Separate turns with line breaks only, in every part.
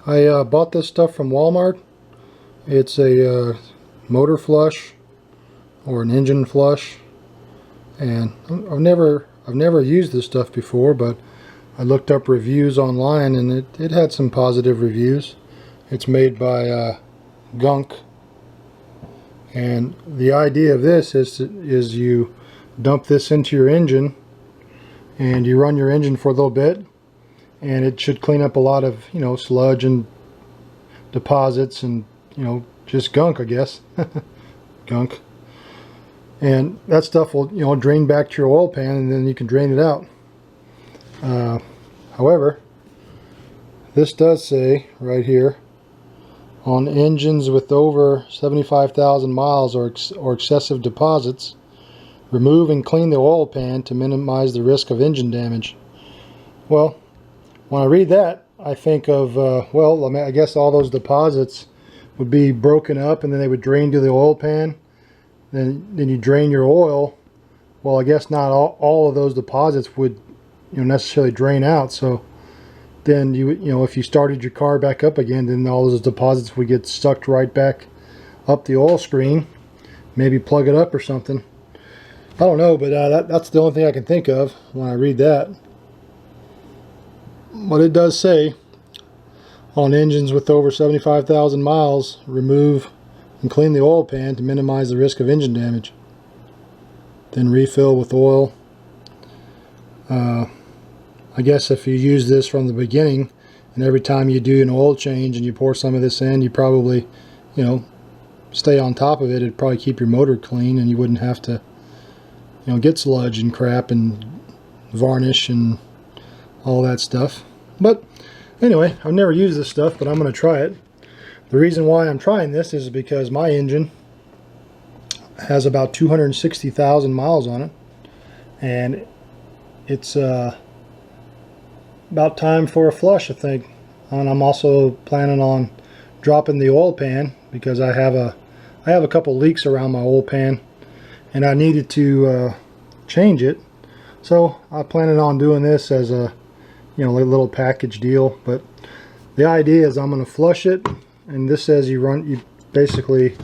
I bought this stuff from Walmart. It's a motor flush or an engine flush, and I've never used this stuff before, but I looked up reviews online and it had some positive reviews. It's made by GUNK, and the idea of this is you dump this into your engine and you run your engine for a little bit, and it should clean up a lot of, you know, sludge and deposits and, you know, just gunk, I guess. Gunk. And that stuff will, you know, drain back to your oil pan, and then you can drain it out. However, this does say right here, on engines with over 75,000 miles or excessive deposits, remove and clean the oil pan to minimize the risk of engine damage. Well, when I read that, I think of, well, I mean, I guess all those deposits would be broken up and then they would drain to the oil pan. Then you drain your oil. Well, I guess not all of those deposits would, you know, necessarily drain out. So then you know, if you started your car back up again, then all those deposits would get sucked right back up the oil screen. Maybe plug it up or something. I don't know, but that's the only thing I can think of when I read that. But it does say, on engines with over 75,000 miles, remove and clean the oil pan to minimize the risk of engine damage. Then refill with oil. I guess if you use this from the beginning, and every time you do an oil change and you pour some of this in, you probably, you know, stay on top of it. It'd probably keep your motor clean, and you wouldn't have to, you know, get sludge and crap and varnish and all that stuff. But anyway, I've never used this stuff, but I'm going to try it. The reason why I'm trying this is because my engine has about 260,000 miles on it, and it's about time for a flush, I think. And I'm also planning on dropping the oil pan because I have a couple leaks around my oil pan, and I needed to change it. So I'm planning on doing this as a, you know, a little package deal. But the idea is I'm going to flush it, and this says you basically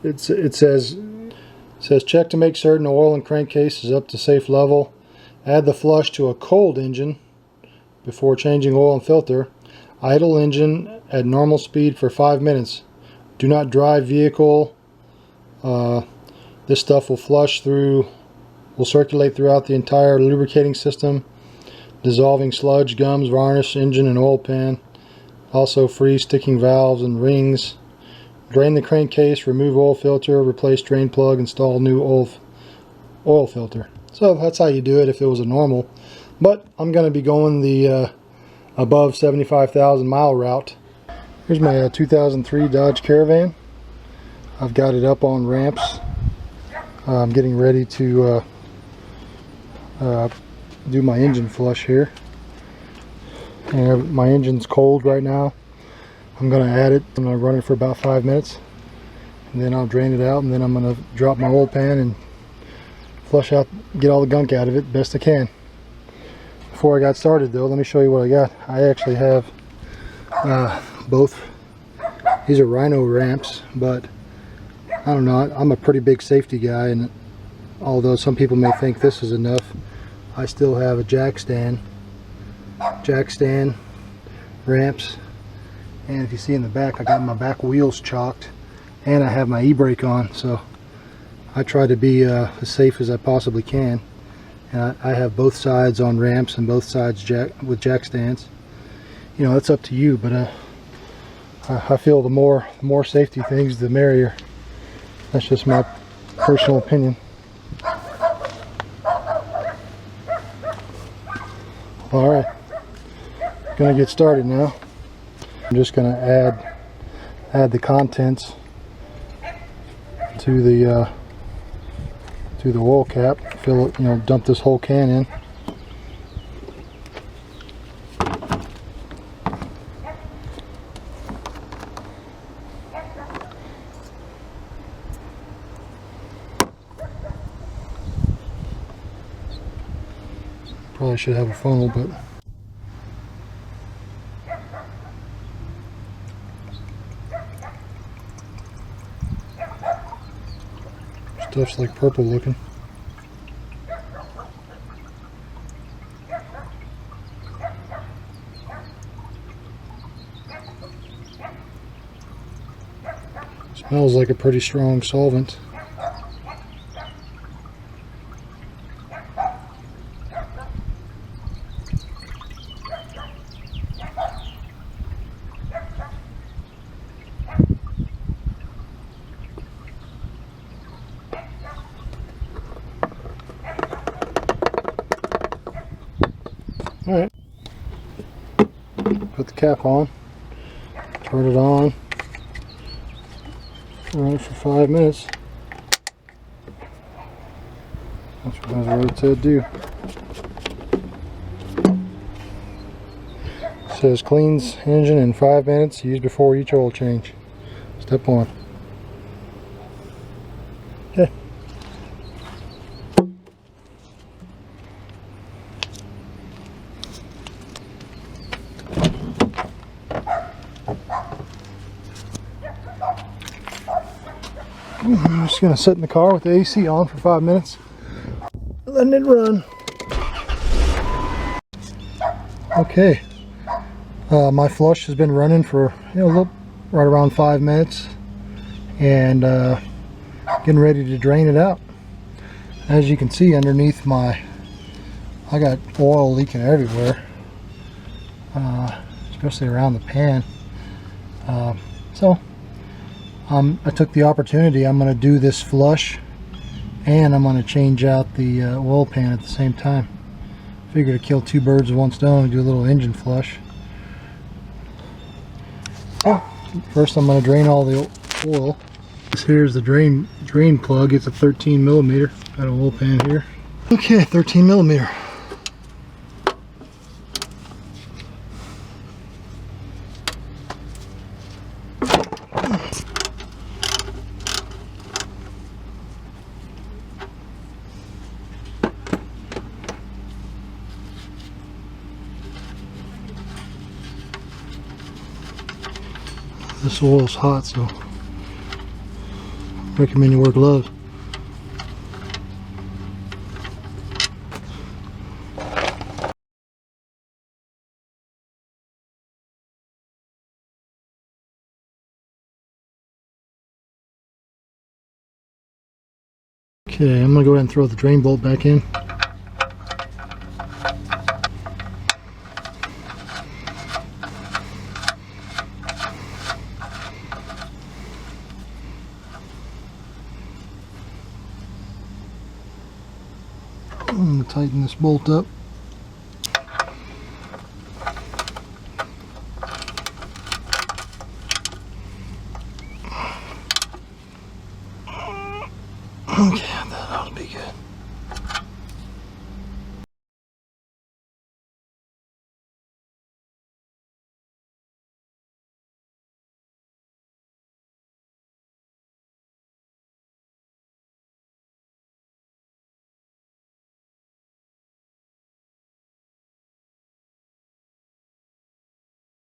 it says check to make certain oil and crankcase is up to safe level. Add the flush to a cold engine before changing oil and filter. Idle engine at normal speed for 5 minutes. Do not drive vehicle. This stuff will will circulate throughout the entire lubricating system, dissolving sludge, gums, varnish, engine, and oil pan. Also free sticking valves and rings. Drain the crankcase, remove oil filter, replace drain plug, install new oil filter. So that's how you do it if it was a normal. But I'm going to be going the above 75,000 mile route. Here's my 2003 Dodge Caravan. I've got it up on ramps. I'm getting ready to do my engine flush here. And my engine's cold right now. I'm going to add it. I'm going to run it for about 5 minutes, and then I'll drain it out, and then I'm going to drop my oil pan and flush out, get all the gunk out of it best I can. Before I got started though, let me show you what I got. I actually have both. These are Rhino ramps, but I don't know, I'm a pretty big safety guy, and although some people may think this is enough, I still have a jack stand ramps, and if you see in the back, I got my back wheels chalked, and I have my e-brake on, so I try to be as safe as I possibly can. And I have both sides on ramps and both sides with jack stands. You know, that's up to you, but I feel the more safety things, the merrier. That's just my personal opinion. All right, gonna get started now. I'm just gonna add the contents to the oil cap, fill it, you know, dump this whole can in. Probably should have a funnel, but Stuff's like purple looking. Smells like a pretty strong solvent. Alright, put the cap on, turn it on, run it for 5 minutes. That's what it said do. It says cleans engine in 5 minutes, use before each oil change. Step 1. Okay. I'm just going to sit in the car with the AC on for 5 minutes, letting it run. Okay, my flush has been running for right around 5 minutes, and getting ready to drain it out. As you can see underneath I got oil leaking everywhere, especially around the pan. I took the opportunity. I'm going to do this flush, and I'm going to change out the oil pan at the same time. Figure to kill 2 birds with 1 stone and do a little engine flush. First I'm going to drain all the oil. This here's the drain plug. It's a 13 millimeter. Got an oil pan here. Okay, 13 millimeter. This oil's hot, so recommend you wear gloves. Okay, I'm gonna go ahead and throw the drain bolt back in. I'm going to tighten this bolt up. Okay, that ought to be good.